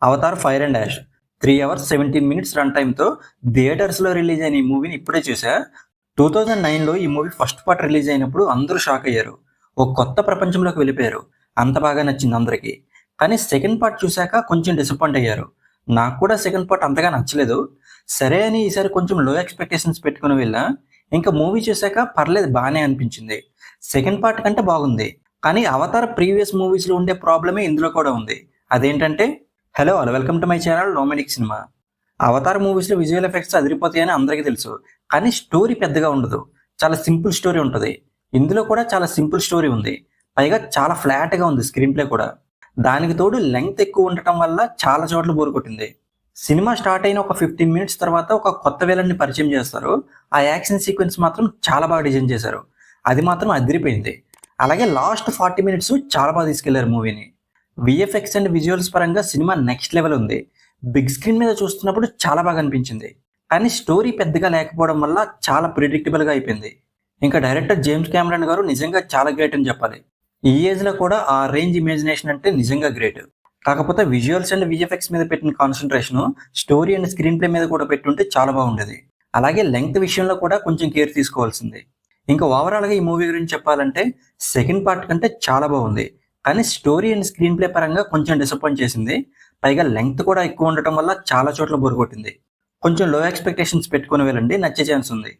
Avatar fire and ash 3 hours 17 minutes run టైమ్తో థియేటర్స్లో release అయిన ఈ మూవీని ఇప్పుడే చూసా. 2009లో ఈ మూవీ ఫస్ట్ పార్ట్ రిలీజ్ అయినప్పుడు అందరూ షాక్ అయ్యారు. ఒక కొత్త ప్రపంచంలోకి వెళ్ళిపోయారు. అంత బాగా నచ్చింది అందరికీ. కానీ సెకండ్ పార్ట్ చూశాక కొంచెం డిసప్పాయింట్ అయ్యారు. నాకు కూడా సెకండ్ పార్ట్ అంతగా నచ్చలేదు. సరే అని ఈసారి కొంచెం లో ఎక్స్పెక్టేషన్స్ పెట్టుకుని వెళ్ళా. ఇంకా మూవీ చూశాక పర్లేదు, బాగానే అనిపించింది. సెకండ్ పార్ట్ కంటే బాగుంది. కానీ అవతార్ ప్రీవియస్ మూవీస్లో ఉండే ప్రాబ్లమే ఇందులో కూడా ఉంది. అదేంటంటే, hello all, welcome to my channel nomadic cinema. అవతార్ మూవీస్లో విజువల్ ఎఫెక్ట్స్ అదిరిపోతాయని అందరికీ తెలుసు. కానీ స్టోరీ పెద్దగా ఉండదు. చాలా సింపుల్ స్టోరీ ఉంటుంది. ఇందులో కూడా చాలా సింపుల్ స్టోరీ ఉంది. పైగా చాలా ఫ్లాట్గా ఉంది స్క్రీన్ ప్లే కూడా. దానికి తోడు లెంగ్త్ ఎక్కువ ఉండటం వల్ల చాలా చోట్ల బోర్ కొట్టింది. సినిమా స్టార్ట్ అయిన ఒక 15 minutes తర్వాత ఒక కొత్త విలన్ని పరిచయం చేస్తారు. ఆ యాక్షన్ సీక్వెన్స్ మాత్రం చాలా బాగా డిజైన్ చేశారు. అది మాత్రం అదిరిపోయింది. అలాగే లాస్ట్ 40 minutes చాలా బాగా తీసుకెళ్లారు మూవీని. విఎఫ్ఎక్స్ అండ్ విజువల్స్ పరంగా సినిమా నెక్స్ట్ లెవెల్ ఉంది. బిగ్ స్క్రీన్ మీద చూస్తున్నప్పుడు చాలా బాగా అనిపించింది. కానీ స్టోరీ పెద్దగా లేకపోవడం వల్ల చాలా ప్రిడిక్టబుల్గా అయిపోయింది. ఇంకా డైరెక్టర్ జేమ్స్ కెమెరాన్ గారు నిజంగా చాలా గ్రేట్ అని చెప్పాలి. ఈ ఏజ్లో కూడా ఆ రేంజ్ ఇమాజినేషన్ అంటే నిజంగా గ్రేట్. కాకపోతే విజువల్స్ అండ్ విఎఫ్ఎక్స్ మీద పెట్టిన concentration story and screen play మీద కూడా పెట్టుంటే చాలా బాగుండేది. అలాగే లెంగ్త్ విషయంలో కూడా కొంచెం కేర్ తీసుకోవాల్సింది. ఇంకా ఓవరాల్గా ఈ మూవీ గురించి చెప్పాలంటే సెకండ్ పార్ట్ కంటే చాలా బాగుంది. కానీ స్టోరీ అండ్ స్క్రీన్ ప్లే పరంగా కొంచెం డిసప్పాయింట్ చేసింది. పైగా లెంగ్త్ కూడా ఎక్కువ ఉండటం వల్ల చాలా చోట్ల బోర్ కొట్టింది. కొంచెం లో ఎక్స్పెక్టేషన్స్ పెట్టుకుని వెళ్ళండి, నచ్చే ఛాన్స్ ఉంది.